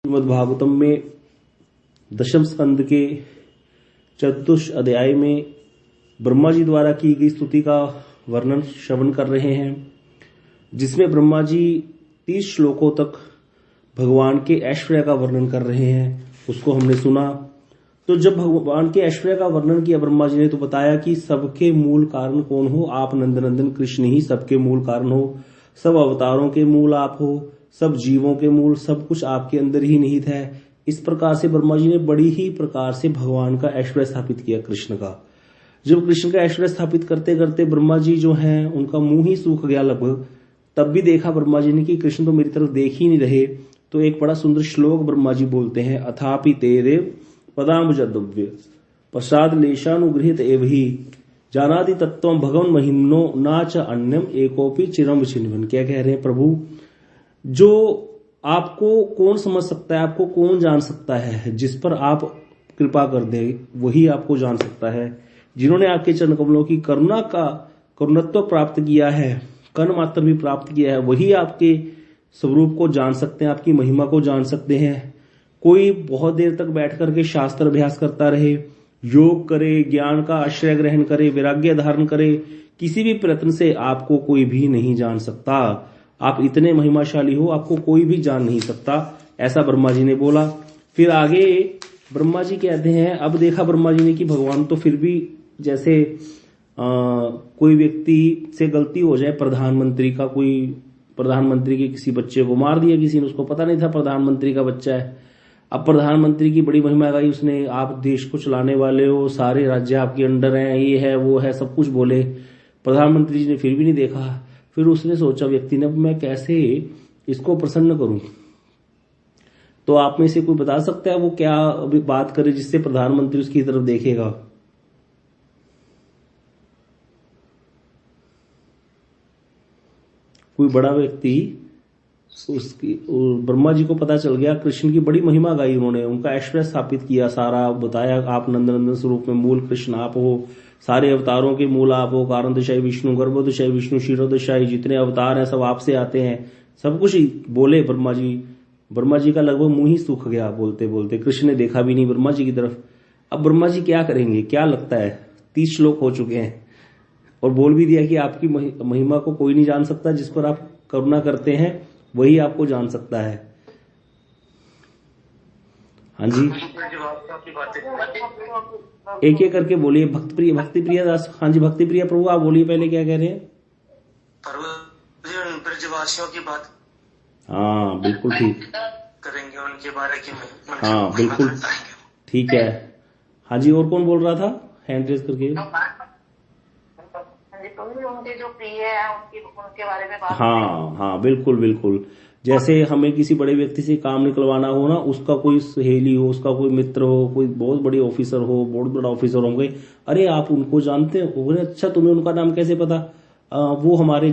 श्रीमद् भागवतम में दशम स्कंद के चतुर्थ अध्याय में ब्रह्मा जी द्वारा की गई स्तुति का वर्णन श्रवण कर रहे हैं, जिसमें ब्रह्मा जी 30 श्लोकों तक भगवान के ऐश्वर्य का वर्णन कर रहे हैं। उसको हमने सुना। तो जब भगवान के ऐश्वर्य का वर्णन किया ब्रह्मा जी ने, तो बताया कि सबके मूल कारण कौन हो? आप नंदनंदन कृष्ण ही सबके मूल कारण हो। सब अवतारों के मूल आप हो, सब जीवों के मूल, सब कुछ आपके अंदर ही निहित है। इस प्रकार से ब्रह्मा जी ने बड़ी ही प्रकार से भगवान का ऐश्वर्य स्थापित किया, कृष्ण का। जब कृष्ण का ऐश्वर्य स्थापित करते करते ब्रह्मा जी जो हैं उनका मुंह ही सूख गया लगभग। तब भी देखा ब्रह्मा जी ने कि कृष्ण तो मेरी तरफ देख ही नहीं रहे। तो एक बड़ा सुंदर श्लोक ब्रह्मा जी बोलते हैं, अथापि तेरे पदाम्बुजद्रव्य प्रसाद लेशानुगृहित एवहि जानाति तत्वं भगवन महिम्नो न च अन्यम एकोपि चिरम चिन्वन। क्या कह रहे हैं प्रभु? जो आपको कौन समझ सकता है, आपको कौन जान सकता है? जिस पर आप कृपा कर दे वही आपको जान सकता है। जिन्होंने आपके चरण कमलों की करुणत्व प्राप्त किया है, कण मात्र भी प्राप्त किया है, वही आपके स्वरूप को जान सकते हैं, आपकी महिमा को जान सकते हैं। कोई बहुत देर तक बैठ करके शास्त्र अभ्यास करता रहे, योग करे, ज्ञान का आश्रय ग्रहण करे, वैराग्य धारण करे, किसी भी प्रयत्न से आपको कोई भी नहीं जान सकता। आप इतने महिमाशाली हो, आपको कोई भी जान नहीं सकता। ऐसा ब्रह्मा जी ने बोला। फिर आगे ब्रह्मा जी कहते हैं, अब देखा ब्रह्मा जी ने कि भगवान तो फिर भी जैसे कोई व्यक्ति से गलती हो जाए, प्रधानमंत्री के किसी बच्चे को मार दिया किसी ने, उसको पता नहीं था प्रधानमंत्री का बच्चा है। अब प्रधानमंत्री की बड़ी महिमा गाई उसने, आप देश को चलाने वाले हो, सारे राज्य आपके अंडर हैं, ये है वो है, सब कुछ बोले। प्रधानमंत्री जी ने फिर भी नहीं देखा। फिर उसने सोचा, व्यक्ति ने, मैं कैसे इसको प्रसन्न करूं? तो आप में से कोई बता सकता है वो क्या अभी बात करे जिससे प्रधानमंत्री उसकी तरफ देखेगा? कोई बड़ा व्यक्ति, उसकी ब्रह्मा जी को पता चल गया, कृष्ण की बड़ी महिमा गाई उन्होंने, उनका ऐश्वर्य स्थापित किया, सारा बताया, आप नंदनंदन स्वरूप में मूल कृष्ण आप हो, सारे अवतारों के मूल आप हो, कारण दशाई विष्णु, गर्भदशाई विष्णु, शिरोदशाई, जितने अवतार हैं सब आपसे आते हैं, सब कुछ बोले ब्रह्मा जी। ब्रह्मा जी का लगभग मुंह ही सूख गया बोलते बोलते। कृष्ण ने देखा भी नहीं ब्रह्मा जी की तरफ। अब ब्रह्मा जी क्या करेंगे, क्या लगता है? 30 श्लोक हो चुके हैं और बोल भी दिया कि आपकी महिमा को कोई नहीं जान सकता, जिस पर आप करुणा करते हैं वही आपको जान सकता है। हाँ जी, एक एक करके बोलिए। भक्ति प्रिया दास। हाँ जी, भक्ति प्रिया प्रभु आप बोलिए, पहले क्या कह रहे हैं? ब्रजवासियों की बात। हाँ बिल्कुल ठीक करेंगे उनके बारे में। हाँ बिल्कुल ठीक है। हाँ जी, और कौन बोल रहा था हैंड रेज करके? उनके जो प्रिय है उनके बारे में बात। हाँ बिल्कुल बिल्कुल। जैसे हमें किसी बड़े व्यक्ति से काम निकलवाना हो ना, उसका कोई सहेली हो, उसका कोई मित्र हो, कोई बहुत बड़ी ऑफिसर हो, बहुत बड़ा ऑफिसर होंगे, अरे आप उनको जानते हो? अच्छा, तुम्हें उनका नाम कैसे पता? वो हमारी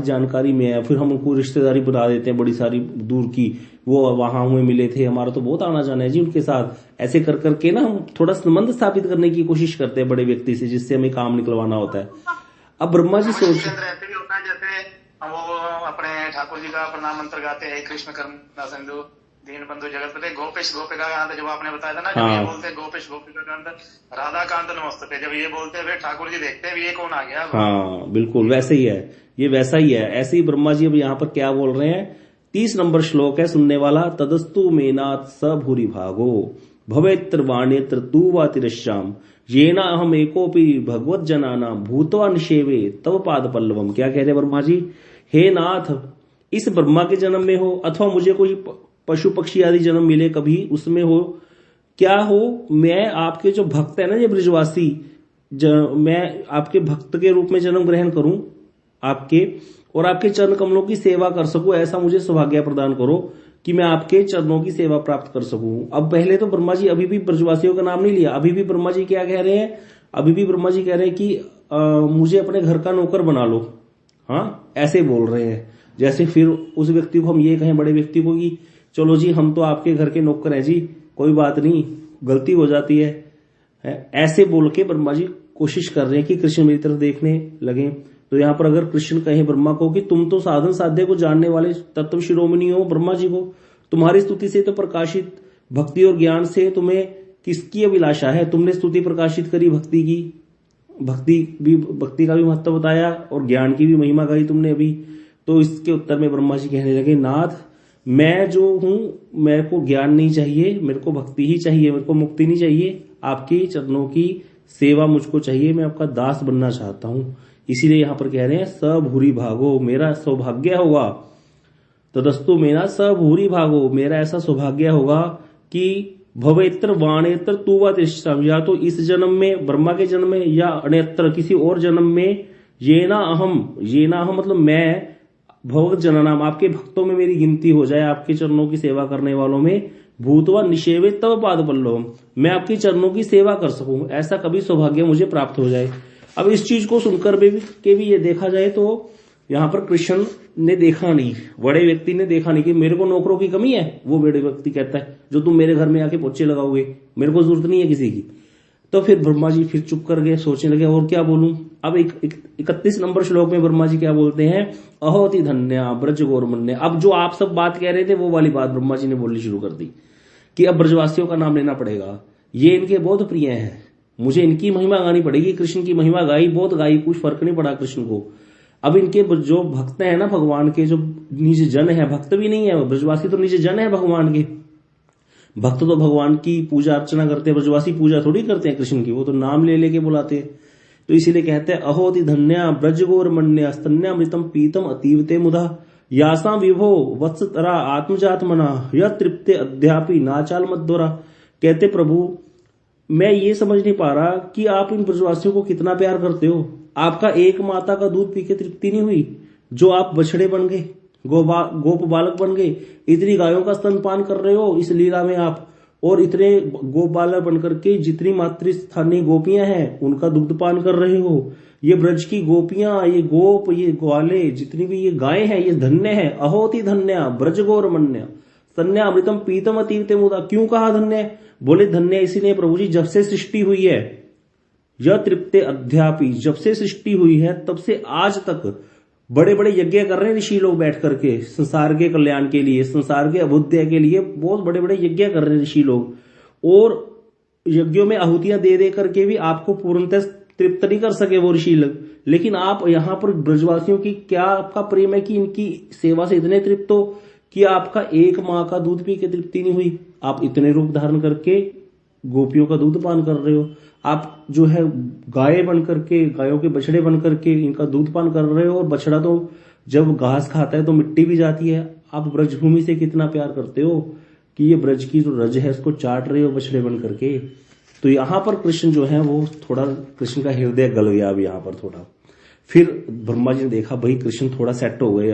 जानकारी में है। फिर हम उनको रिश्तेदारी बता देते हैं बड़ी सारी दूर की, वो वहां हुए मिले थे, हमारा तो बहुत आना जाना है जी उनके साथ। ऐसे कर करके ना हम थोड़ा संबंध स्थापित करने की कोशिश करते हैं बड़े व्यक्ति से, जिससे हमें काम निकलवाना होता है। अब ब्रह्मा जी सोच, जैसे वो अपने ठाकुर जी का प्रणाम मंत्र गाते हैं, कृष्ण करुणा सिंधु दीन बंधु जगतपते, गोपेश गोपिका कांत, जब आपने बताया था ना, जब ये बोलते गोपेश गोपिका कांत राधा कांत नमस्ते, जब ये बोलते हुए ठाकुर जी देखते हैं ये कौन आ गया? हाँ बिल्कुल वैसे ही है, ये वैसा ही है। ऐसे ही ब्रह्मा जी अब यहाँ पर क्या बोल रहे हैं? 30 नंबर श्लोक है, सुनने वाला। तदस्तु मेनात् स भूरि भागो भवेत्र वाण्यत्र तू वा तिरश्याम येना अहम एकोपि भगवत जनाना भूतवा निषेवे तव पाद पल्लवम। क्या कह रहे ब्रह्मा जी? हे नाथ, इस ब्रह्मा के जन्म में हो अथवा मुझे कोई पशु पक्षी आदि जन्म मिले कभी, उसमें हो क्या हो, मैं आपके जो भक्त है ना, ये ब्रजवासी, मैं आपके भक्त के रूप में जन्म ग्रहण करूं आपके, और आपके चरण कमलों की सेवा कर सकूं, ऐसा मुझे सौभाग्य प्रदान करो कि मैं आपके चरणों की सेवा प्राप्त कर सकूं। अब पहले तो ब्रह्मा जी अभी भी ब्रजवासियों का नाम नहीं लिया। अभी भी ब्रह्मा जी क्या कह रहे हैं? अभी भी ब्रह्मा जी कह रहे हैं कि मुझे अपने घर का नौकर बना लो। हाँ, ऐसे बोल रहे हैं। जैसे फिर उस व्यक्ति को हम ये कहें, बड़े व्यक्ति को, कि चलो जी हम तो आपके घर के नौकर हैं जी, कोई बात नहीं, गलती हो जाती है। ऐसे बोल के ब्रह्मा जी कोशिश कर रहे हैं कि कृष्ण मेरी तरफ देखने लगे। तो यहाँ पर अगर कृष्ण कहे ब्रह्मा को कि तुम तो साधन साध्य को जानने वाले तत्व शिरोमणि हो ब्रह्मा जी को, तुम्हारी स्तुति से तो प्रकाशित भक्ति और ज्ञान से तुम्हें किसकी अभिलाषा है? तुमने स्तुति प्रकाशित करी भक्ति की, भक्ति का भी महत्व बताया और ज्ञान की भी महिमा गाई तुमने अभी। तो इसके उत्तर में ब्रह्मा जी कहने लगे, नाथ मैं जो हूं, मेरे को ज्ञान नहीं चाहिए, मेरे को भक्ति ही चाहिए, मेरे को मुक्ति नहीं चाहिए, आपके चरणों की सेवा मुझको चाहिए, मैं आपका दास बनना चाहता हूं। इसीलिए यहां पर कह रहे हैं सबहुरी भागो, मेरा सौभाग्य होगा, तदस्तु मेरा सबहुरी भागो, मेरा ऐसा सौभाग्य होगा कि भवेत्र वाणेत्र तू व तिष्ठम, या तो इस जन्म में ब्रह्मा के जन्म में या अन्यत्र किसी और जन्म में, ये ना अहम मतलब मैं, भगवत जननाम आपके भक्तों में मेरी गिनती हो जाए, आपके चरणों की सेवा करने वालों में, भूतवा निषेवे तब पाद पल्लव, मैं आपके चरणों की सेवा कर सकूं, ऐसा कभी सौभाग्य मुझे प्राप्त हो जाए। अब इस चीज को सुनकर भी ये देखा जाए तो यहाँ पर कृष्ण ने देखा नहीं, बड़े व्यक्ति ने देखा नहीं कि मेरे को नौकरों की कमी है। वो बड़े व्यक्ति कहता है जो तुम मेरे घर में आके पोछे लगाओगे, मेरे को जरूरत नहीं है किसी की। तो फिर ब्रह्मा जी फिर चुप कर गए, सोचने लगे और क्या बोलूं। अब 31 नंबर श्लोक में ब्रह्मा जी क्या बोलते हैं, अहोति धन्या ब्रज गौरमन्य। अब जो आप सब बात कह रहे थे वो वाली बात ब्रह्मा जी ने बोलनी शुरू कर दी कि अब ब्रजवासियों का नाम लेना पड़ेगा, ये इनके बहुत प्रिय हैं, मुझे इनकी महिमा गानी पड़ेगी। कृष्ण की महिमा गाई, बहुत गाई, कुछ फर्क नहीं पड़ा कृष्ण को। अब इनके जो भक्त हैं ना भगवान के, जो निज जन है, भक्त भी नहीं है ब्रजवासी, तो निज जन है भगवान के। भक्त तो भगवान की पूजा अर्चना करते हैं, ब्रजवासी पूजा थोड़ी करते हैं कृष्ण की, वो तो नाम ले लेके बुलाते हैं। तो इसीलिए कहते हैं अहोति धन्या ब्रज गौरमन्य स्तन्यामृतम पीतम अतीवते मुधा, यासा विभो वत्सतरा आत्मजात मना, यह तृप्ते अध्यापी नाचाल मध्वरा। कहते प्रभु मैं ये समझ नहीं पा रहा कि आप इन ब्रजवासियों को कितना प्यार करते हो। आपका एक माता का दूध पी के तृप्ति नहीं हुई, जो आप बछड़े बन गए, गोप बालक बन गए, इतनी गायों का स्तनपान कर रहे हो इस लीला में आप, और इतने गोप बालक बनकर के जितनी मातृस्थानीय गोपियां हैं उनका दुग्धपान कर रहे हो। ये ब्रज की गोपियां, ये गोप, ये ग्वाले, जितनी भी ये गायें हैं, ये धन्य है। अहोति धन्या ब्रज गौरमन्य स्तन्या अमृतम पीतम अतीवते मुदा। क्यों कहा धन्य? बोले धन्य इसीलिए प्रभु जी जब से सृष्टि हुई है, यह तृप्ते अध्यापी, जब से सृष्टि हुई है तब से आज तक बड़े बड़े यज्ञ कर रहे हैं ऋषि लोग बैठ करके, संसार के कल्याण के लिए, संसार के अभ्युदय के लिए बहुत बड़े बड़े यज्ञ कर रहे हैं ऋषि लोग। और यज्ञों में आहुतियां दे दे करके भी आपको पूर्णतः तृप्त नहीं कर सके वो ऋषि लोग। लेकिन आप यहाँ पर ब्रजवासियों की क्या आपका प्रेम है कि इनकी सेवा से इतने तृप्त हो कि आपका एक माँ का दूध पी के तृप्ति नहीं हुई। आप इतने रूप धारण करके गोपियों का दूध पान कर रहे हो, आप जो है गाय बन करके, गायों के बछड़े बन करके इनका दूध पान कर रहे हो। और बछड़ा तो जब घास खाता है तो मिट्टी भी जाती है। आप ब्रजभूमि से कितना प्यार करते हो कि ये ब्रज की जो रज है उसको चाट रहे हो बछड़े बन करके। तो यहाँ पर कृष्ण जो है वो थोड़ा, कृष्ण का हृदय गल गया अब यहाँ पर थोड़ा। फिर ब्रह्मा जी ने देखा भाई कृष्ण थोड़ा सेट हो गए।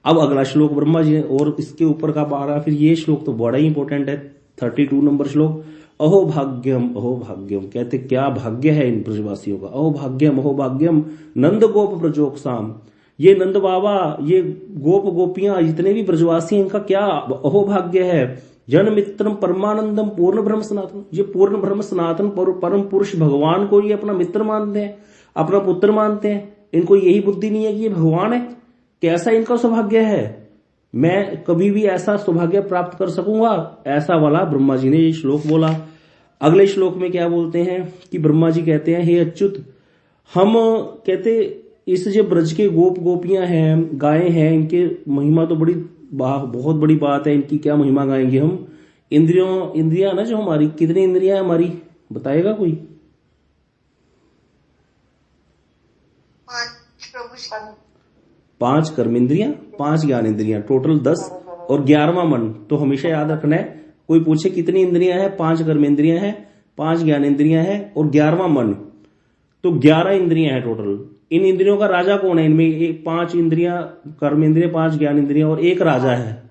अब अगला श्लोक ब्रह्मा जी ने, और इसके ऊपर का 12, फिर ये श्लोक तो बड़ा ही इंपॉर्टेंट है, 32 नंबर श्लोक। अहो भाग्यम कहते क्या भाग्य है इन ब्रजवासियों का। अहो भाग्यम नंद गोप ब्रजोक्साम, ये नंद बाबा, ये गोप गोपियां, जितने भी ब्रजवासी हैं इनका क्या अहो भाग्य है। जन मित्रम परमानंदम पूर्ण ब्रह्म सनातन, ये पूर्ण ब्रह्म सनातन परम पुरुष भगवान को ये अपना मित्र मानते हैं, अपना पुत्र मानते हैं। इनको यही बुद्धि नहीं है कि ये भगवान है। कैसा इनका सौभाग्य है, मैं कभी भी ऐसा सौभाग्य प्राप्त कर सकूंगा, ऐसा वाला ब्रह्मा जी ने ये श्लोक बोला। अगले श्लोक में क्या बोलते हैं कि ब्रह्मा जी कहते हैं हे अच्युत, हम कहते इस जो ब्रज के गोप गोपियां हैं, गायें हैं, इनके महिमा तो बहुत बड़ी बात है, इनकी क्या महिमा गाएंगे हम। इंद्रियां ना जो हमारी, कितनी इंद्रियां हमारी बताएगा कोई? 5 कर्म इंद्रियां, 5 ज्ञान इंद्रियां, टोटल 10 और 11वां मन। तो हमेशा याद रखना है, कोई पूछे कितनी इंद्रियां हैं, 5 कर्म इंद्रियां हैं, 5 ज्ञान इंद्रियां हैं और 11वां मन, तो 11 इंद्रियां हैं टोटल। इन इंद्रियों का राजा कौन है? इनमें 5 इंद्रियां, कर्म इंद्रियां, 5 ज्ञान इंद्रियां और एक राजा है,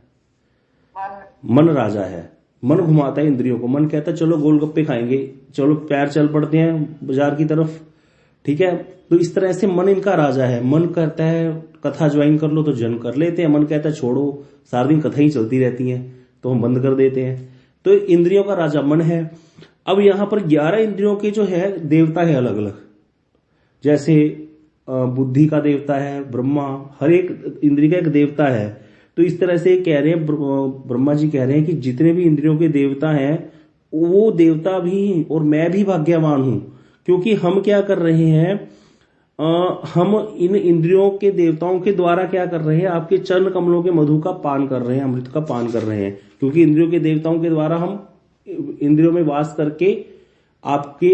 मन राजा है। मन घुमाता है इंद्रियों को। मन कहता है चलो गोलगप्पे खाएंगे, चलो पैर चल पड़ते हैं बाजार की तरफ, ठीक है। तो इस तरह से मन इनका राजा है। मन कहता है कथा ज्वाइन कर लो तो जन कर लेते हैं, मन कहता है छोड़ो सारा दिन कथा ही चलती रहती है तो हम बंद कर देते हैं। तो इंद्रियों का राजा मन है। अब यहां पर 11 इंद्रियों के जो है देवता है अलग अलग, जैसे बुद्धि का देवता है ब्रह्मा, हर एक इंद्रिय का एक देवता है। तो इस तरह से कह रहे हैं, ब्रह्मा जी कह रहे हैं कि जितने भी इंद्रियों के देवता हैं वो देवता भी और मैं भी भाग्यवान हूं, क्योंकि हम क्या कर रहे हैं, हम इन इंद्रियों के देवताओं के द्वारा क्या कर रहे हैं, आपके चरण कमलों के मधु का पान कर रहे हैं, अमृत का पान कर रहे हैं। क्योंकि इंद्रियों के देवताओं के द्वारा हम इंद्रियों में वास करके आपके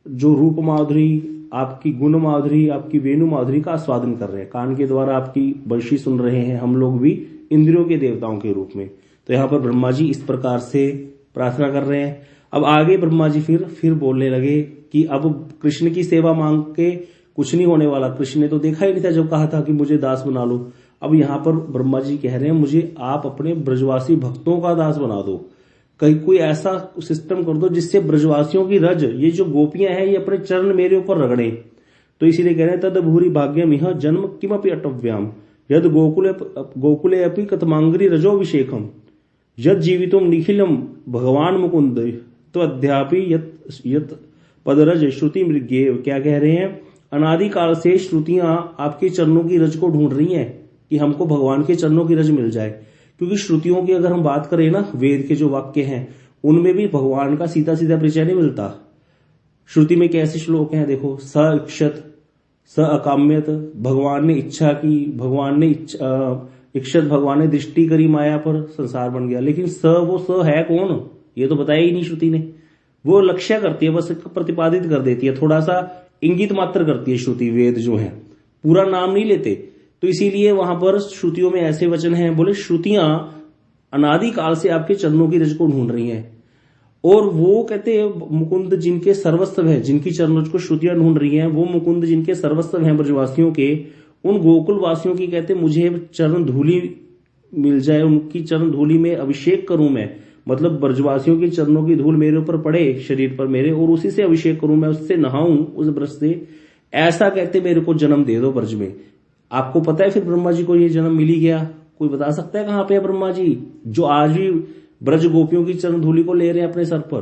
जो रूप माधुरी, आपकी गुण माधुरी, आपकी वेणु माधुरी का आस्वादन कर रहे हैं। कान के द्वारा आपकी बंशी सुन रहे हैं हम लोग भी इंद्रियों के देवताओं के रूप में। तो यहाँ पर ब्रह्मा जी इस प्रकार से प्रार्थना कर रहे हैं। अब आगे ब्रह्मा जी फिर बोलने लगे कि अब कृष्ण की सेवा मांग के कुछ नहीं होने वाला। कृष्ण ने तो देखा ही नहीं था जब कहा था कि मुझे दास बना लो। अब यहाँ पर ब्रह्मा जी कह रहे हैं मुझे आप अपने ब्रजवासी भक्तों का दास बना दो, कहीं कोई ऐसा सिस्टम कर दो जिससे ब्रजवासियों की रज, ये जो गोपियां हैं, ये अपने चरण मेरे ऊपर रगड़े। तो इसीलिए कह रहे हैं तद भूरि भाग्यम यह जन्म किमपि अटव्याम यद गोकुले अपि कतमांगरी रजोभिषेकम यद जीवितुम निखिलम भगवान मुकुंद तो अध्यापि यत पदरज श्रुति मृगेव। क्या कह रहे हैं, अनादिकाल से श्रुतियां आपके चरणों की रज को ढूंढ रही हैं कि हमको भगवान के चरणों की रज मिल जाए। क्योंकि श्रुतियों की अगर हम बात करें ना, वेद के जो वाक्य हैं उनमें भी भगवान का सीधा सीधा परिचय नहीं मिलता। श्रुति में कैसे श्लोक हैं देखो, स इक्षत स अकाम्यत, भगवान ने इच्छा की, भगवान ने इक्षत, भगवान ने दृष्टि करी माया पर, संसार बन गया। लेकिन वो स है कौन, ये तो बताया ही नहीं श्रुति ने। वो लक्ष्य करती है, बस प्रतिपादित कर देती है, थोड़ा सा इंगित मात्र करती है श्रुति। वेद जो है पूरा नाम नहीं लेते। तो इसीलिए वहां पर श्रुतियों में ऐसे वचन हैं, बोले श्रुतियां अनादिकाल से आपके चरणों की रज को ढूंढ रही हैं। और वो कहते हैं मुकुंद जिनके सर्वस्व है, जिनकी चरण को श्रुतियां ढूंढ रही हैं, वो मुकुंद जिनके सर्वस्व हैं ब्रजवासियों के, उन गोकुल वासियों की कहते मुझे चरण धूलि मिल जाए, उनकी चरण धूलि में अभिषेक करूं मैं। मतलब ब्रजवासियों की चरणों की धूल मेरे ऊपर पड़े, शरीर पर मेरे, और उसी से अभिषेक करूं मैं, उससे नहाऊं उस ब्रज से। ऐसा कहते मेरे को जन्म दे दो ब्रज में। आपको पता है फिर ब्रह्मा जी को ये जन्म मिल ही गया। कोई बता सकता है कहां पे है ब्रह्मा जी, जो आज भी ब्रज गोपियों की चरण धूलि को ले रहे हैं अपने सर पर?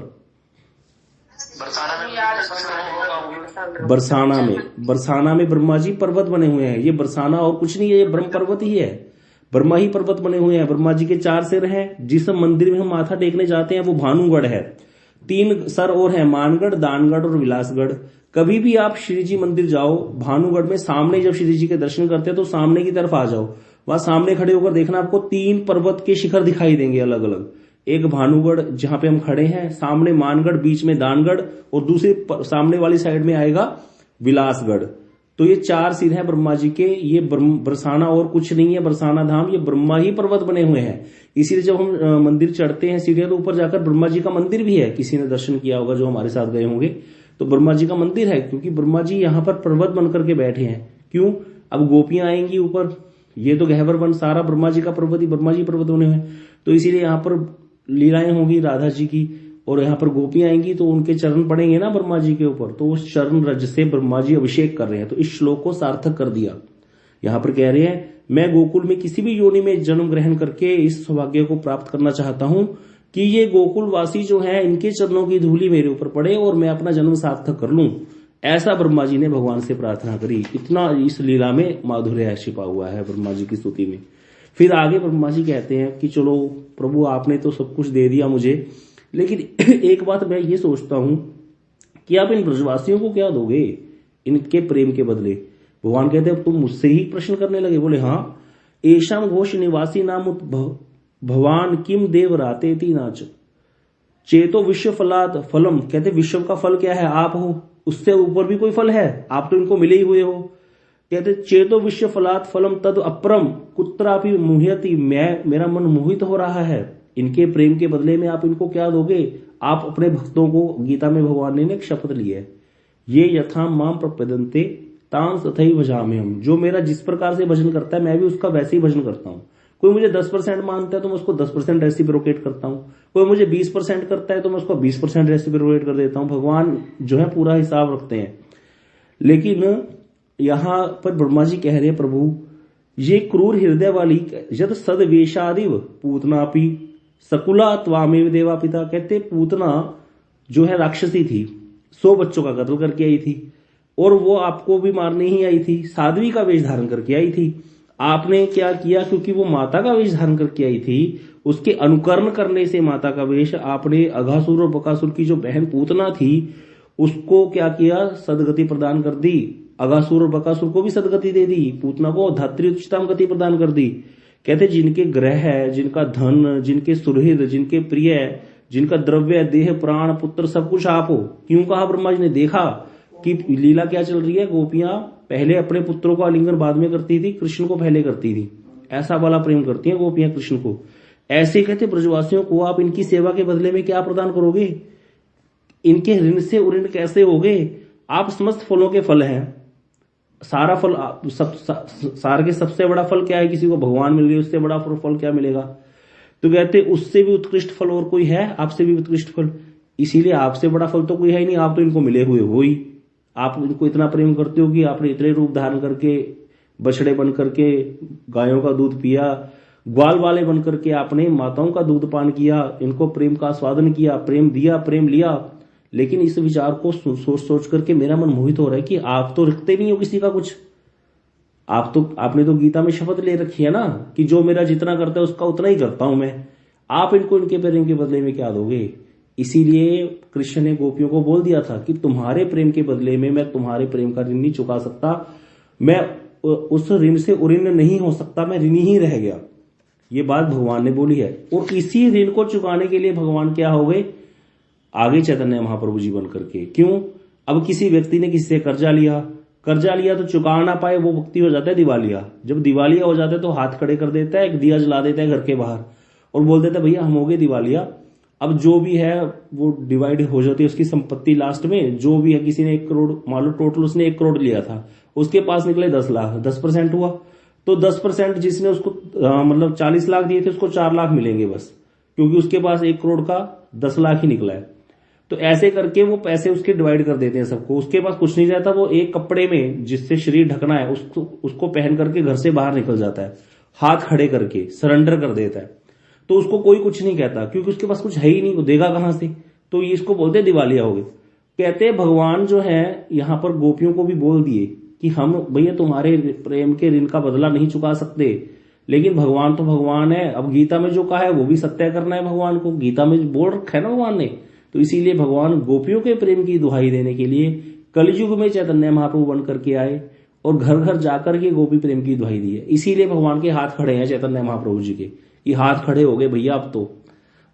बरसाना में ब्रह्मा जी पर्वत बने हुए हैं। ये बरसाना और कुछ नहीं है, ये ब्रह्म पर्वत ही है। ब्रह्मा ही पर्वत बने हुए हैं। ब्रह्मा जी के 4 सिर हैं। जिस मंदिर में हम माथा टेकने जाते हैं वो भानुगढ़ है। 3 सर और है, मानगढ़, दानगढ़ और विलासगढ़। कभी भी आप श्री जी मंदिर जाओ, भानुगढ़ में सामने जब श्री जी के दर्शन करते हैं तो सामने की तरफ आ जाओ, वहां सामने खड़े होकर देखना, आपको 3 पर्वत के शिखर दिखाई देंगे अलग अलग। एक भानुगढ़ जहां पे हम खड़े हैं, सामने मानगढ़, बीच में दानगढ़, और दूसरे सामने वाली साइड में आएगा विलासगढ़। तो ये 4 सिर हैं ब्रह्मा जी के। ये बरसाना और कुछ नहीं है, बरसाना धाम, ये ब्रह्मा ही पर्वत बने हुए हैं। इसीलिए जब हम मंदिर चढ़ते हैं सीढ़ियां, तो ऊपर जाकर ब्रह्मा जी का मंदिर भी है। किसी ने दर्शन किया होगा जो हमारे साथ गए होंगे, तो ब्रह्मा जी का मंदिर है, क्योंकि ब्रह्मा जी यहाँ पर पर्वत बनकर के बैठे हैं। क्यों? अब गोपियां आएंगी ऊपर, ये तो गहवर वन सारा ब्रह्मा जी का पर्वत ही, ब्रह्मा जी पर्वत बने हुए हैं। तो इसीलिए यहाँ पर लीलाएं होंगी राधा जी की, और यहाँ पर गोपियां आएंगी तो उनके चरण पड़ेंगे ना ब्रह्मा जी के ऊपर, तो उस चरण रज से ब्रह्मा जी अभिषेक कर रहे हैं। तो इस श्लोक को सार्थक कर दिया। यहाँ पर कह रहे हैं मैं गोकुल में किसी भी योनि में जन्म ग्रहण करके इस सौभाग्य को प्राप्त करना चाहता हूं कि ये गोकुल वासी जो है इनके चरणों की धूलि मेरे ऊपर पड़े और मैं अपना जन्म सार्थक कर लूं। ऐसा ब्रह्मा जी ने भगवान से प्रार्थना करी। इतना इस लीला में माधुर्य छिपा हुआ है ब्रह्मा जी की स्तुति में। फिर आगे ब्रह्मा जी कहते हैं कि चलो प्रभु आपने तो सब कुछ दे दिया मुझे, लेकिन एक बात मैं ये सोचता हूं कि आप इन ब्रजवासियों को क्या दोगे इनके प्रेम के बदले। भगवान कहते हैं तुम मुझसे ही प्रश्न करने लगे। बोले हाँ, एशाम घोष निवासी नाम भगवान किम देव राते थी नाच चेतो विश्व फलात फलम। कहते विश्व का फल क्या है? आप हो, उससे ऊपर भी कोई फल है? आप तो इनको मिले ही हुए हो। कहते चेतो विश्व फलात फलम तद अपरम कुत्रापि मुह्यति। मेरा मन मोहित हो रहा है इनके प्रेम के बदले में आप इनको क्या दोगे? आप अपने भक्तों को, गीता में भगवान ने एक शपथ ली है, ये यथा माम प्रपदन्ते तां तथैव भजामि हम। जो मेरा जिस प्रकार से भजन करता है मैं भी उसका वैसे ही भजन करता हूँ। कोई मुझे 10% मानता है तो मैं उसको 10% रेसिप्रोकेट करता हूँ। कोई मुझे 20% करता है तो मैं उसको 20% रेसिप्रोकेट कर देता हूँ। भगवान जो है पूरा हिसाब रखते हैं। लेकिन यहां पर ब्रह्मा जी कह रहे हैं प्रभु ये क्रूर हृदय वाली यद सदवेशादिव पूतनापि सकुला त्वामेव देवा पिता। कहते पूतना जो है राक्षसी थी, 100 बच्चों का कत्ल करके आई थी और वो आपको भी मारने ही आई थी, साध्वी का वेश धारण करके आई थी। आपने क्या किया, क्योंकि वो माता का वेश धारण करके आई थी, उसके अनुकरण करने से माता का वेश आपने अघासुर और बकासुर की जो बहन पूतना थी उसको क्या किया, सदगति प्रदान कर दी। अघासुर और बकासुर को भी सदगति दे दी, पूतना को धात्री उच्चतम गति प्रदान कर दी। कहते जिनके ग्रह है, जिनका धन, जिनके सुहृद, जिनके प्रिय, जिनका द्रव्य, देह, प्राण, पुत्र सब कुछ आप हो। क्यों कहा, ब्रह्मा जी ने देखा कि लीला क्या चल रही है। गोपियां पहले अपने पुत्रों को आलिंगन बाद में करती थी, कृष्ण को पहले करती थी। ऐसा वाला प्रेम करती हैं गोपियां कृष्ण को। ऐसे कहते ब्रजवासियों को आप इनकी सेवा के बदले में क्या प्रदान करोगे, इनके ऋण से उऋण कैसे होगे। आप समस्त फलों के फल हैं, सारा फल सार के सबसे बड़ा फल क्या है, किसी को भगवान मिल गए, उससे बड़ा फल क्या मिलेगा। तो कहते उससे भी उत्कृष्ट फल और कोई है, आपसे भी उत्कृष्ट फल, इसीलिए आपसे बड़ा फल तो कोई है ही नहीं। आप तो इनको मिले हुए हो ही, आप इनको इतना प्रेम करते हो कि आपने इतने रूप धारण करके, बछड़े बन करके गायों का दूध पिया, ग्वाल वाले बन करके आपने माताओं का दूध पान किया, इनको प्रेम का स्वादन किया, प्रेम दिया, प्रेम लिया। लेकिन इस विचार को सोच सोच करके मेरा मन मोहित हो रहा है कि आप तो रखते नहीं हो किसी का कुछ। आपने तो गीता में शपथ ले रखी है ना कि जो मेरा जितना करता है उसका उतना ही करता हूं मैं। आप इनको इनके प्रेम के बदले में क्या दोगे। इसीलिए कृष्ण ने गोपियों को बोल दिया था कि तुम्हारे प्रेम के बदले में मैं तुम्हारे प्रेम का ऋण नहीं चुका सकता, मैं उस ऋण से उऋण नहीं हो सकता, मैं ऋणी ही रह गया। ये बात भगवान ने बोली है। और इसी ऋण को चुकाने के लिए भगवान क्या हो गए, आगे चैतन्य महाप्रभु जी बन करके। क्यों, अब किसी व्यक्ति ने किसी से कर्जा लिया तो चुका ना पाए, वो व्यक्ति हो जाता है दिवालिया। जब दिवालिया हो जाता है तो हाथ खड़े कर देता है, एक दिया जला देता है घर के बाहर और बोल देता है भैया हम हो गए दिवालिया। अब जो भी है वो डिवाइड हो जाती है उसकी संपत्ति। लास्ट में जो भी है, किसी ने 1 करोड़ मान लो, टोटल उसने 1 करोड़ लिया था, उसके पास निकले 10 लाख, 10% हुआ तो 10% जिसने उसको मतलब 40 लाख दिए थे उसको 4 लाख मिलेंगे बस, क्योंकि उसके पास 1 करोड़ का 10 लाख ही निकला है। तो ऐसे करके वो पैसे उसके डिवाइड कर देते हैं सबको। उसके पास कुछ नहीं रहता, वो एक कपड़े में जिससे शरीर ढकना है उसको पहन करके घर से बाहर निकल जाता है, हाथ खड़े करके सरेंडर कर देता है। तो उसको कोई कुछ नहीं कहता क्योंकि उसके पास कुछ है ही नहीं, वो देगा कहां से। तो ये इसको बोलते दिवालिया हो गए। कहते हैं भगवान जो है यहां पर गोपियों को भी बोल दिए कि हम भैया तुम्हारे प्रेम के ऋण का बदला नहीं चुका सकते, लेकिन भगवान तो भगवान है। अब गीता में जो कहा है वो भी सत्य करना है भगवान को, गीता में बोल रखा है ना भगवान ने। तो इसीलिए भगवान गोपियों के प्रेम की दुहाई देने के लिए कलयुग में चैतन्य महाप्रभु बन करके आए और घर घर जाकर के गोपी प्रेम की दुहाई दी है। इसीलिए भगवान के हाथ खड़े हैं चैतन्य महाप्रभु जी के, कि हाथ खड़े हो गए भैया अब तो,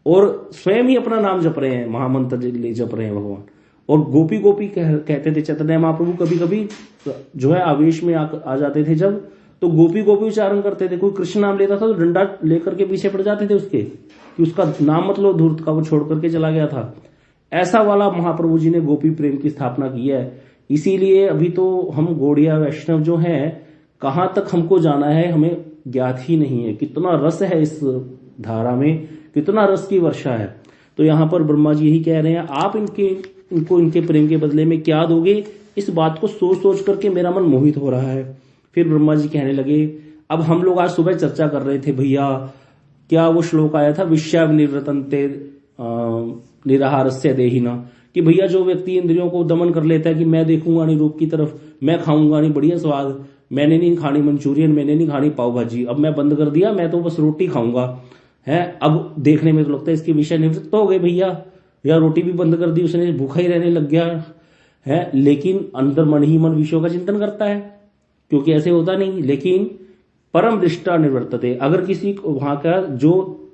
और स्वयं ही अपना नाम जप रहे हैं, महामंत्र जप रहे हैं भगवान। और गोपी गोपी कहते थे चैतन्य महाप्रभु, कभी कभी जो है आवेश में आ जाते थे जब, तो गोपी गोपी उच्चारण करते थे। कोई कृष्ण नाम लेता था तो डंडा लेकर के पीछे पड़ जाते थे उसके, कि उसका नाम मतलब धूर्त का वो छोड़ करके चला गया था। ऐसा वाला महाप्रभु जी ने गोपी प्रेम की स्थापना की है। इसीलिए अभी तो हम गौड़िया वैष्णव जो हैं, कहां तक हमको जाना है हमें ज्ञात ही नहीं है। कितना रस है इस धारा में, कितना रस की वर्षा है। तो यहां पर ब्रह्मा जी यही कह रहे हैं, आप इनको इनके प्रेम के बदले में क्या दोगे। इस बात को सोच सोच करके मेरा मन मोहित हो रहा है। फिर ब्रह्मा जी कहने लगे, अब हम लोग आज सुबह चर्चा कर रहे थे भैया, क्या वो श्लोक आया था विषया निवृतन्ते निराहारस्य देहिना, कि भैया जो व्यक्ति इंद्रियों को दमन कर लेता है कि मैं देखूंगा नहीं रूप की तरफ, मैं खाऊंगा नहीं बढ़िया स्वाद, मैंने नहीं खानी मंचूरियन, मैंने नहीं खानी पाव भाजी, अब मैं बंद कर दिया, मैं तो बस रोटी खाऊंगा है। अब देखने में तो लगता है इसकी विषय निवृत्त तो हो गई भैया, या रोटी भी बंद कर दी उसने, भूखा ही रहने लग गया है। लेकिन अंदर मन ही मन विषयों का चिंतन करता है, क्योंकि ऐसे होता नहीं। लेकिन परम दृष्टा निवर्तते, अगर किसी को वहां का जो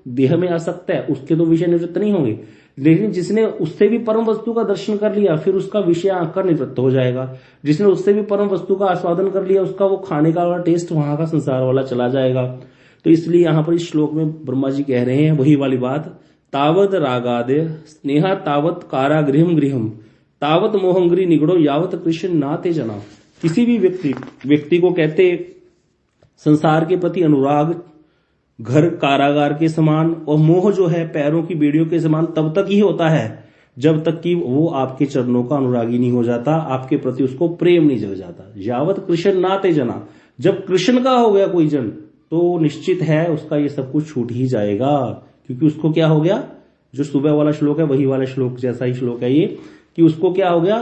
देह में आसक्त है उसके तो विषय निवृत्त नहीं होंगे, लेकिन जिसने उससे भी परम वस्तु का दर्शन कर लिया फिर उसका विषय आकर निवृत्त हो जाएगा। जिसने उससे भी परम वस्तु का आस्वादन कर लिया उसका वो खाने का वाला टेस्ट वहां का संसार वाला चला जाएगा। तो इसलिए यहां पर इस श्लोक में ब्रह्मा जी कह रहे हैं वही वाली बात, तावत रागादे स्नेहा तावत कारागृहम गृहम तावत मोहंग्री निगड़ो यावत कृष्ण नाते जना। किसी भी व्यक्ति को कहते संसार के प्रति अनुराग घर कारागार के समान और मोह जो है पैरों की बेड़ियों के समान तब तक ही होता है जब तक कि वो आपके चरणों का अनुरागी नहीं हो जाता, आपके प्रति उसको प्रेम नहीं जग जाता। यावत कृष्ण नाते जना, जब कृष्ण का हो गया कोई जन तो निश्चित है उसका ये सब कुछ छूट ही जाएगा, क्योंकि उसको क्या हो गया, जो सुबह वाला श्लोक है वही वाला श्लोक जैसा ही श्लोक है ये, कि उसको क्या हो गया,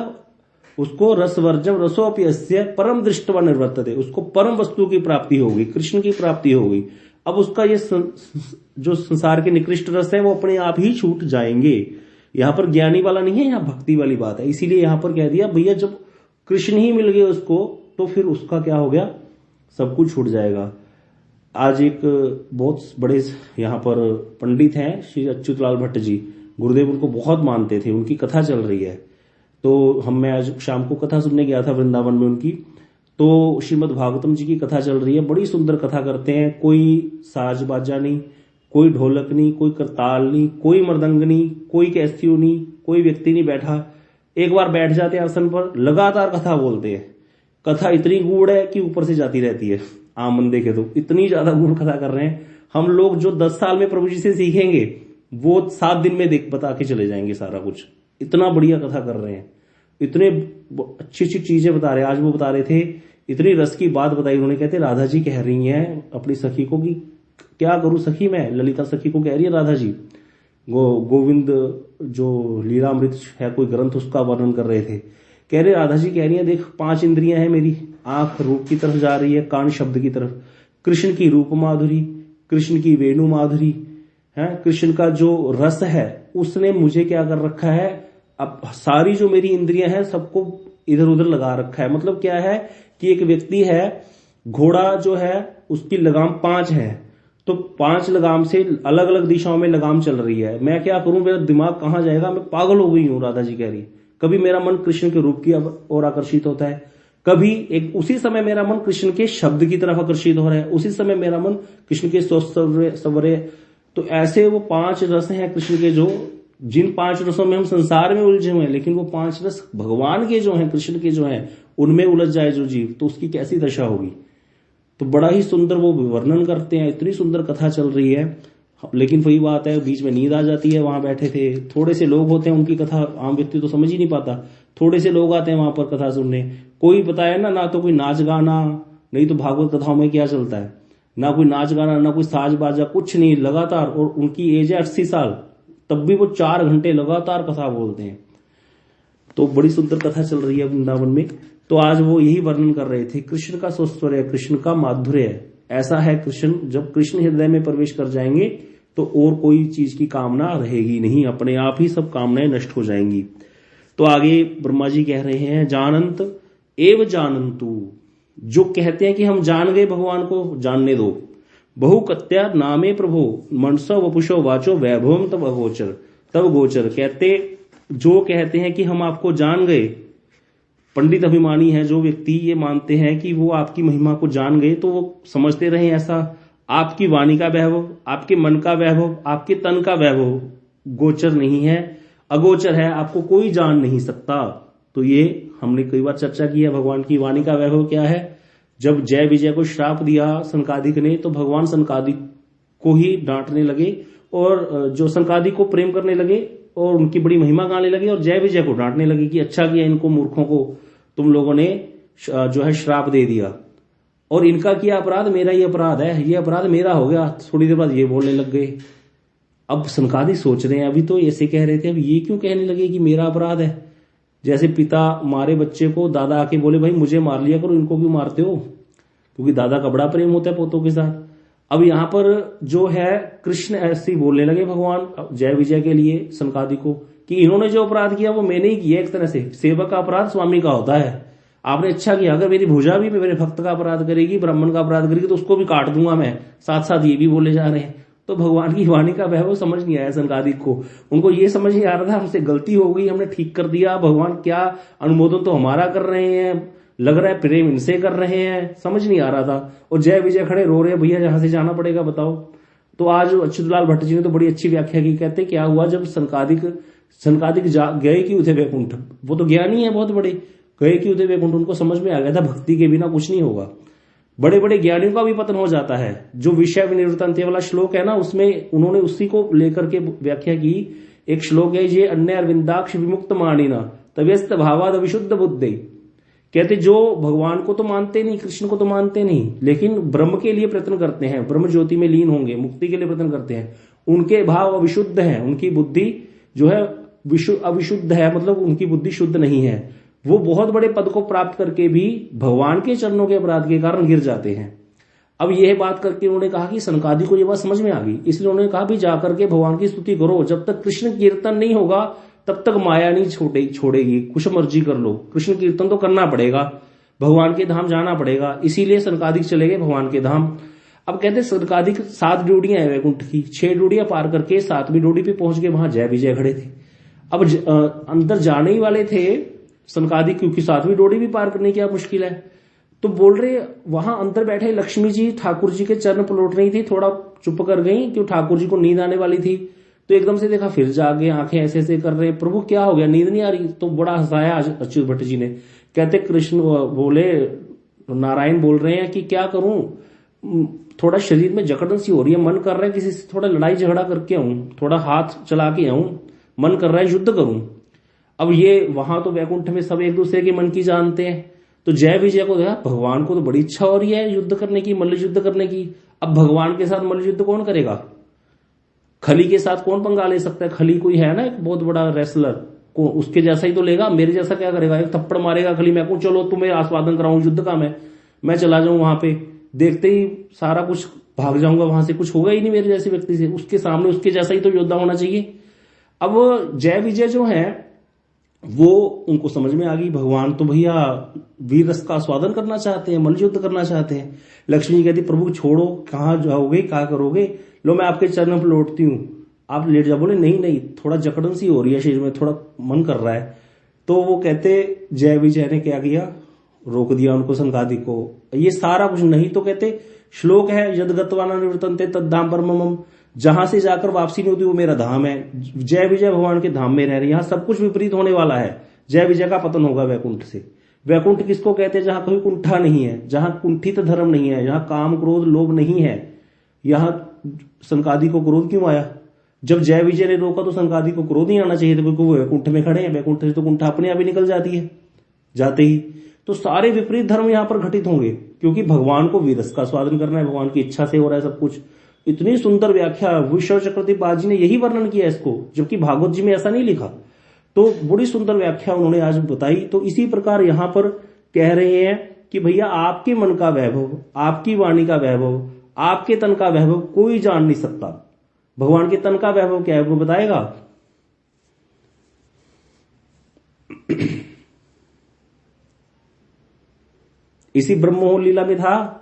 उसको रसवर्जम रसोप्यस्य परम दृष्टवा निर्वर्तते, उसको परम वस्तु की प्राप्ति होगी, कृष्ण की प्राप्ति होगी। अब उसका ये जो संसार के निकृष्ट रस है वो अपने आप ही छूट जाएंगे। यहां पर ज्ञानी वाला नहीं है, यहां भक्ति वाली बात है। इसीलिए यहां पर कह दिया भैया जब कृष्ण ही मिल गए उसको तो फिर उसका क्या हो गया, सब कुछ छूट जाएगा। आज एक बहुत बड़े यहाँ पर पंडित हैं श्री अच्युतलाल भट्ट जी, गुरुदेव उनको बहुत मानते थे, उनकी कथा चल रही है। तो मैं आज शाम को कथा सुनने गया था वृंदावन में उनकी, तो श्रीमद् भागवतम जी की कथा चल रही है। बड़ी सुंदर कथा करते हैं, कोई साज बाजा नहीं, कोई ढोलक नहीं, कोई करताल नहीं, कोई मृदंग नहीं, कोई कैसियो नहीं, कोई व्यक्ति नहीं बैठा। एक बार बैठ जाते हैं आसन पर, लगातार कथा बोलते हैं। कथा इतनी गूढ़ है कि ऊपर से जाती रहती है, आम बंदे के तो इतनी ज्यादा गूढ़ कथा कर रहे हैं। हम लोग जो 10 साल में प्रभु जी से सीखेंगे वो 7 दिन में बता के चले जाएंगे सारा कुछ। इतना बढ़िया कथा कर रहे हैं, इतने अच्छी अच्छी चीजें बता रहे हैं। आज वो बता रहे थे, इतनी रस की बात बताई उन्होंने। कहते राधा जी कह रही हैं अपनी सखी को कि क्या करूं सखी मैं, ललिता सखी को कह रही है राधा जी, गोविंद जो लीलामृत है कोई ग्रंथ उसका वर्णन कर रहे थे। कह रहे राधा जी कह रही है देख 5 इंद्रियां हैं मेरी, आंख रूप की तरफ जा रही है, कान शब्द की तरफ, कृष्ण की रूप माधुरी, कृष्ण की वेणु माधुरी है, कृष्ण का जो रस है उसने मुझे क्या कर रखा है, अब सारी जो मेरी इंद्रियां हैं सबको इधर उधर लगा रखा है। मतलब क्या है कि एक व्यक्ति है, घोड़ा जो है उसकी लगाम 5 है, तो 5 लगाम से अलग अलग दिशाओं में लगाम चल रही है। मैं क्या करूं, मेरा दिमाग कहां जाएगा, मैं पागल हो गई हूं, राधा जी कह रही। कभी मेरा मन कृष्ण के रूप की ओर आकर्षित होता है, कभी एक उसी समय मेरा मन कृष्ण के शब्द की तरफ आकर्षित हो रहा है, उसी समय मेरा मन कृष्ण के सौंदर्य। तो ऐसे वो 5 रस हैं कृष्ण के, जो जिन 5 रसों में हम संसार में उलझे हुए हैं, लेकिन वो 5 रस भगवान के जो हैं, कृष्ण के जो हैं, उनमें उलझ जाए जो जीव, तो उसकी कैसी दशा होगी। तो बड़ा ही सुंदर वो वर्णन करते हैं, इतनी सुंदर कथा चल रही है। लेकिन वही बात है, बीच में नींद आ जाती है। वहां बैठे थे, थोड़े से लोग होते हैं, उनकी कथा आम व्यक्ति तो समझ ही नहीं पाता। थोड़े से लोग आते हैं वहां पर कथा सुनने, कोई बताया ना तो कोई नाच गाना, नहीं तो भागवत कथाओं में क्या चलता है, ना कोई नाच गाना, ना कोई साज बाजा, कुछ नहीं, लगातार। और उनकी एज है 80 साल, तब भी वो 4 घंटे लगातार कथा बोलते हैं। तो बड़ी सुंदर कथा चल रही है वृंदावन में। तो आज वो यही वर्णन कर रहे थे, कृष्ण का सौंदर्य, कृष्ण का माधुर्य ऐसा है। कृष्ण जब कृष्ण हृदय में प्रवेश कर जाएंगे तो और कोई चीज की कामना रहेगी नहीं, अपने आप ही सब कामनाएं नष्ट हो जाएंगी। तो आगे ब्रह्मा जी कह रहे हैं, जानंत एव जानंतु, जो कहते हैं कि हम जान गए भगवान को, जानने दो। बहुकत्या नामे प्रभो मनसो वपुषो वाचो वैभवम तब अगोचर, तब गोचर। कहते जो कहते हैं कि हम आपको जान गए, पंडित अभिमानी है जो व्यक्ति, ये मानते हैं कि वो आपकी महिमा को जान गए, तो वो समझते रहे ऐसा, आपकी वाणी का वैभव, आपके मन का वैभव, आपके तन का वैभव गोचर नहीं है, अगोचर है, आपको कोई जान नहीं सकता। तो ये हमने कई बार चर्चा की है, भगवान की वाणी का वैभव क्या है। जब जय विजय को श्राप दिया सनकादिक ने, तो भगवान सनकादिक को ही डांटने लगे, और जो सनकादिक को प्रेम करने लगे और उनकी बड़ी महिमा गाने लगे, और जय विजय को डांटने लगे कि अच्छा किया इनको मूर्खों को तुम लोगों ने जो है श्राप दे दिया, और इनका किया अपराध मेरा ही अपराध है, ये अपराध मेरा हो गया। थोड़ी देर बाद ये बोलने लग गए। अब सनकादिक सोच रहे हैं, अभी तो ऐसे कह रहे थे, अब ये क्यों कहने लगे कि मेरा अपराध है। जैसे पिता मारे बच्चे को, दादा आके बोले भाई मुझे मार लिया करो, इनको क्यों मारते हो, क्योंकि दादा का बड़ा प्रेम होता है पोतों के साथ। अब यहां पर जो है कृष्ण ऐसे ही बोलने लगे भगवान जय विजय के लिए सनकादिक को, कि इन्होंने जो अपराध किया वो मैंने ही किया। एक तरह से सेवक का अपराध स्वामी का होता है, आपने अच्छा किया। अगर मेरी भुजा भी मेरे भक्त का अपराध करेगी, ब्राह्मण का अपराध करेगी, तो उसको भी काट दूंगा मैं। साथ साथ ये भी बोले जा रहे हैं। तो भगवान की वाणी का वैभव समझ नहीं आया सनकादिक को, उनको ये समझ नहीं आ रहा था हमसे गलती हो गई, हमने ठीक कर दिया, भगवान क्या अनुमोदन तो हमारा कर रहे हैं, लग रहा है प्रेम इनसे कर रहे हैं, समझ नहीं आ रहा था। और जय विजय खड़े रो रहे हैं, भैया जहां से जाना पड़ेगा बताओ। तो आज अच्युतलाल भट्ट जी ने तो बड़ी अच्छी व्याख्या की। कहते क्या हुआ, जब सनकादिक गए कि उधे वैकुंठ, वो तो ज्ञानी है बहुत बड़े, गए कि उधे वैकुंठ, उनको समझ में आ गया था भक्ति के बिना कुछ नहीं होगा। बड़े बड़े ज्ञानियों का भी पतन हो जाता है। जो विषय विनिवृत्त वाला श्लोक है ना, उसमें उन्होंने उसी को लेकर के व्याख्या की। एक श्लोक है, ये अन्य अरविंदाक्ष विमुक्त मानिना तव्यस्त भावाद विशुद्ध बुद्धि। कहते जो भगवान को तो मानते नहीं, कृष्ण को तो मानते नहीं, लेकिन ब्रह्म के लिए प्रयत्न करते हैं, ब्रह्म ज्योति में लीन होंगे, मुक्ति के लिए प्रयत्न करते हैं, उनके भाव अविशुद्ध हैं, उनकी बुद्धि जो है अविशुद्ध है, मतलब उनकी बुद्धि शुद्ध नहीं है। वो बहुत बड़े पद को प्राप्त करके भी भगवान के चरणों के अपराध के कारण गिर जाते हैं। अब यह बात करके उन्होंने कहा कि सनकादि को ये बात समझ में आ गई, इसलिए उन्होंने कहा भी जाकर के भगवान की स्तुति करो, जब तक कृष्ण कीर्तन नहीं होगा तब तक माया नहीं छोड़ेगी, कुछ मर्जी कर लो, कृष्ण कीर्तन तो करना पड़ेगा, भगवान के धाम जाना पड़ेगा। इसीलिए सनकादिक चले गए भगवान के धाम। अब कहते सनकादिक 7 ड्योढ़ियां है वैकुंठ की, 6 ड्योढ़ियां पार करके 7वीं ड्योढ़ी पे पहुंच गए, वहां जय विजय खड़े थे। अब अंदर जाने ही वाले थे सनकादिक, क्योंकि 7वीं ड्योढ़ी भी पार करने की मुश्किल है। तो बोल रहे वहां अंदर बैठे लक्ष्मी जी ठाकुर जी के चरण पलट रही थी, थोड़ा चुप कर गई क्यों ठाकुर जी को नींद आने वाली थी। तो एकदम से देखा फिर जागे, आंखें ऐसे ऐसे कर रहे, प्रभु क्या हो गया, नींद नहीं आ रही। तो बड़ा हंसाया अच्युत भट्ट जी ने, कहते कृष्ण बोले, नारायण बोल रहे हैं कि क्या करूं, थोड़ा शरीर में जकड़न सी हो रही है, मन कर रहा है किसी से थोड़ा लड़ाई झगड़ा करके आऊं, थोड़ा हाथ चला के आऊं, मन कर रहा है युद्ध करूं। अब ये वहां तो वैकुंठ में सब एक दूसरे के मन की जानते हैं। तो जय विजय को देखा, भगवान को तो बड़ी इच्छा हो रही है युद्ध करने की, मल्ल युद्ध करने की। अब भगवान के साथ मल्ल युद्ध कौन करेगा, खली के साथ कौन पंगा ले सकता है। खली कोई है ना एक बहुत बड़ा रेसलर, को उसके जैसा ही तो लेगा, मेरे जैसा क्या करेगा, एक थप्पड़ मारेगा खली, मैं कहूं चलो तुम्हें आस्वादन कराऊं युद्ध का, मैं चला जाऊं वहां पे, देखते ही सारा कुछ भाग जाऊंगा वहां से, कुछ होगा ही नहीं मेरे जैसे व्यक्ति से। उसके सामने उसके जैसा ही तो योद्धा होना चाहिए। अब जय विजय जो है वो उनको समझ में आ गई, भगवान तो भैया वीर रस का आस्वादन करना चाहते हैं, मल्ल युद्ध करना चाहते हैं। लक्ष्मी जी कहती प्रभु छोड़ो, कहां जाओगे, क्या करोगे, लो मैं आपके चरणों पर लौटती हूं, आप लेट जाओ। बोले नहीं नहीं, थोड़ा जकड़न सी हो रही है शरीर में, थोड़ा मन कर रहा है। तो वो कहते जय विजय ने क्या किया, रोक दिया उनको, सनकादिक को। ये सारा कुछ नहीं तो कहते श्लोक है, यद गत्वा न निवर्तन्ते तद्धाम परमम, जहां से जाकर वापसी नहीं होती वो मेरा धाम है। जय विजय भगवान के धाम में रह रहे, यहां सब कुछ विपरीत होने वाला है। जय विजय का पतन होगा वैकुंठ से। वैकुंठ किसको कहते हैं, जहां कोई कुंठा नहीं है, जहां कुंठित धर्म नहीं है, जहां काम क्रोध लोभ नहीं है। यहां सनकादि को क्रोध क्यों आया, जब जय विजय ने रोका तो सनकादि को क्रोध नहीं आना चाहिए था, क्योंकि वो वैकुंठ में खड़े हैं, वैकुंठ से तो कुंठा अपने आप ही निकल जाती है जाते ही। तो सारे विपरीत धर्म यहां पर घटित होंगे, क्योंकि भगवान को वीरस का स्वादन करना है, भगवान की इच्छा से हो रहा है सब कुछ। इतनी सुंदर व्याख्या विश्व चक्रवर्ती बाजी ने यही वर्णन किया इसको, जबकि भागवत जी में ऐसा नहीं लिखा। तो बड़ी सुंदर व्याख्या उन्होंने आज बताई। तो इसी प्रकार यहां पर कह रहे हैं कि भैया आपके मन का वैभव, आपकी वाणी का वैभव, आपके तन का वैभव कोई जान नहीं सकता। भगवान के तन का वैभव क्या है वो बताएगा। इसी ब्रह्मोह लीला में था,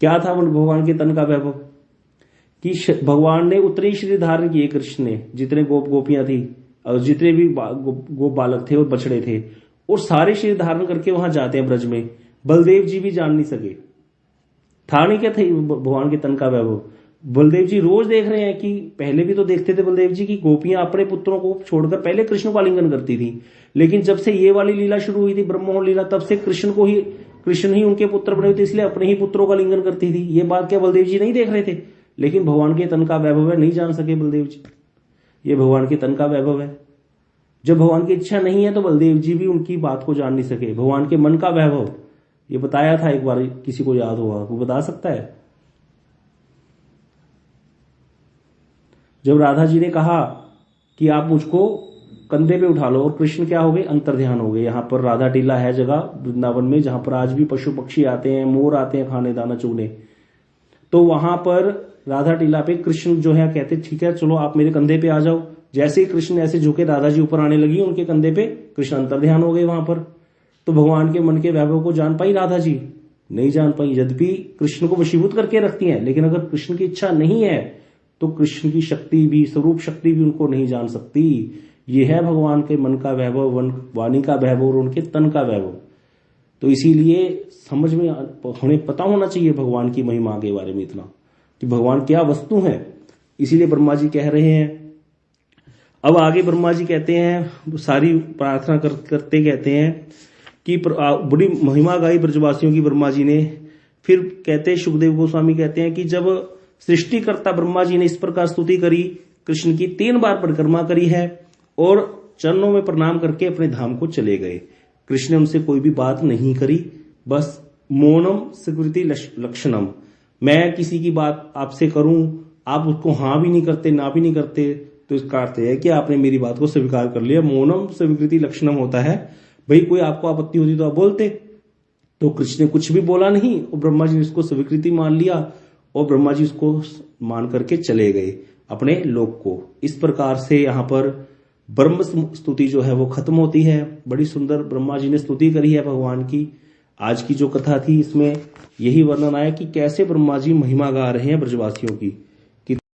क्या था भगवान के तन का वैभव, कि भगवान ने उतने शरीर धारण किए कृष्ण ने, जितने गोप गोपियां थी और जितने भी गोप बालक थे और बछड़े थे, और सारे शरीर धारण करके वहां जाते हैं ब्रज में। बलदेव जी भी जान नहीं सके, था नहीं क्या थे भगवान के तन का वैभव। बलदेव जी रोज देख रहे हैं कि पहले भी तो देखते थे बलदेव जी की गोपियां अपने पुत्रों को छोड़कर पहले कृष्ण को आलिंगन करती थी, लेकिन जब से ये वाली लीला शुरू हुई थी ब्रह्मोह लीला, तब से कृष्ण ही उनके पुत्र बने हुए थे, इसलिए अपने ही पुत्रों का आलिंगन करती थी। ये बात क्या बलदेव जी नहीं देख रहे थे, लेकिन भगवान के तन का वैभव है, नहीं जान सके बलदेव जी, ये भगवान के तन का वैभव है। जब भगवान की इच्छा नहीं है तो बलदेव जी भी उनकी बात को जान नहीं सके। भगवान के मन का वैभव ये बताया था एक बार, किसी को याद होगा वो बता सकता है। जब राधा जी ने कहा कि आप मुझको कंधे पे उठा लो, और कृष्ण क्या हो गए, अंतर्ध्यान हो गए। यहाँ पर राधा टीला है जगह वृंदावन में, जहां पर आज भी पशु पक्षी आते हैं, मोर आते हैं खाने दाना चुगने। तो वहां पर राधा टीला पे कृष्ण जो है कहते ठीक है चलो आप मेरे कंधे पे आ जाओ। जैसे ही कृष्ण ऐसे झुके राधा जी ऊपर आने लगी उनके कंधे पे, कृष्ण अंतर्ध्यान हो गए वहां पर। तो भगवान के मन के वैभव को जान पाई राधा जी, नहीं जान पाई। यद्यपि कृष्ण को वशीभूत करके रखती हैं, लेकिन अगर कृष्ण की इच्छा नहीं है तो कृष्ण की शक्ति भी, स्वरूप शक्ति भी उनको नहीं जान सकती। ये है भगवान के मन का वैभव, वाणी का वैभव और उनके तन का वैभव। तो इसीलिए समझ में हमें पता होना चाहिए भगवान की महिमा के बारे में इतना, कि भगवान क्या वस्तु है। इसीलिए ब्रह्मा जी कह रहे हैं। अब आगे ब्रह्मा जी कहते हैं, सारी प्रार्थना करते कहते हैं कि बड़ी महिमा गाई ब्रजवासियों की ब्रह्मा जी ने। फिर कहते सुखदेव गोस्वामी कहते हैं कि जब सृष्टिकर्ता ब्रह्मा जी ने इस प्रकार स्तुति करी, कृष्ण की 3 बार परिक्रमा करी है और चरणों में प्रणाम करके अपने धाम को चले गए। कृष्ण ने उनसे कोई भी बात नहीं करी, बस मौनम स्वीकृति लक्षणम, मैं किसी की बात आपसे करूं, आप उसको हाँ भी नहीं करते, ना भी नहीं करते, तो इसका अर्थ है कि आपने मेरी बात को स्वीकार कर लिया। मौनम स्वीकृति लक्षणम होता है, भाई कोई आपको आपत्ति होती तो आप बोलते। तो कृष्ण ने कुछ भी बोला नहीं और ब्रह्मा जी ने इसको स्वीकृति मान लिया और ब्रह्मा जी उसको मान करके चले गए अपने लोक को। इस प्रकार से यहाँ पर ब्रह्म स्तुति जो है वो खत्म होती है। बड़ी सुंदर ब्रह्मा जी ने स्तुति करी है भगवान की। आज की जो कथा थी इसमें यही वर्णन आया कि कैसे ब्रह्मा जी महिमा गा रहे हैं ब्रजवासियों की।